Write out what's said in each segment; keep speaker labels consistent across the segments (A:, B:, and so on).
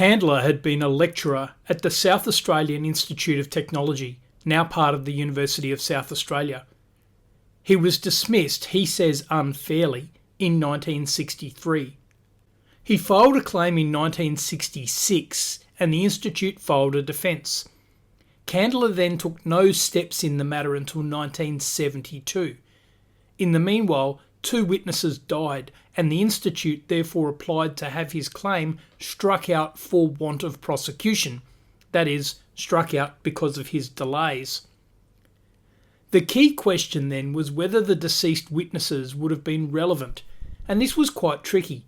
A: Candler had been a lecturer at the South Australian Institute of Technology, now part of the University of South Australia. He was dismissed, he says unfairly, in 1963. He filed a claim in 1966 and the Institute filed a defence. Candler then took no steps in the matter until 1972. In the meanwhile, 2 witnesses died and the Institute therefore applied to have his claim struck out for want of prosecution, that is, struck out because of his delays. The key question then was whether the deceased witnesses would have been relevant, and this was quite tricky.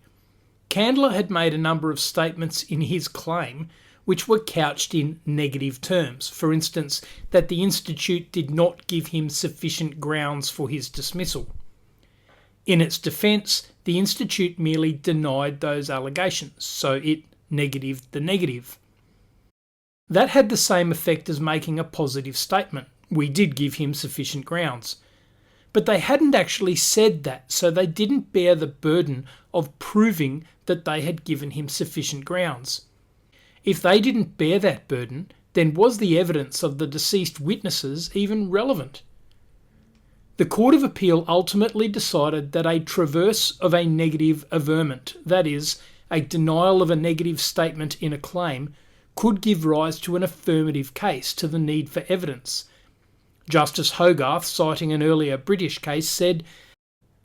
A: Candler had made a number of statements in his claim which were couched in negative terms. For instance, that the Institute did not give him sufficient grounds for his dismissal. In its defence, the Institute merely denied those allegations, so it negatived the negative. That had the same effect as making a positive statement. We did give him sufficient grounds. But they hadn't actually said that, so they didn't bear the burden of proving that they had given him sufficient grounds. If they didn't bear that burden, then was the evidence of the deceased witnesses even relevant? The Court of Appeal ultimately decided that a traverse of a negative averment, that is, a denial of a negative statement in a claim, could give rise to an affirmative case to the need for evidence. Justice Hogarth, citing an earlier British case, said,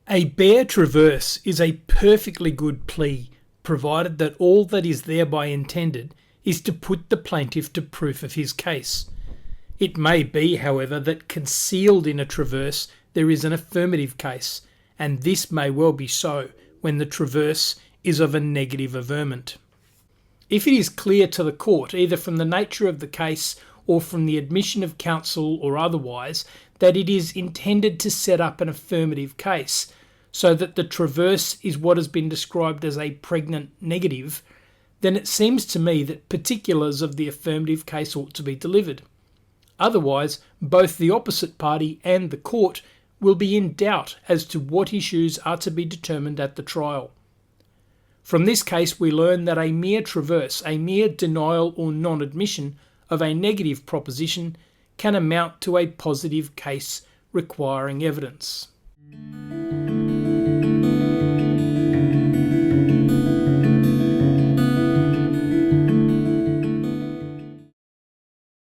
A: "A bare traverse is a perfectly good plea, provided that all that is thereby intended is to put the plaintiff to proof of his case. It may be, however, that concealed in a traverse there is an affirmative case, and this may well be so when the traverse is of a negative averment. If it is clear to the court, either from the nature of the case or from the admission of counsel or otherwise, that it is intended to set up an affirmative case, so that the traverse is what has been described as a pregnant negative, then it seems to me that particulars of the affirmative case ought to be delivered. Otherwise, both the opposite party and the court will be in doubt as to what issues are to be determined at the trial. From this case, we learn that a mere traverse, a mere denial or non-admission of a negative proposition can amount to a positive case requiring evidence."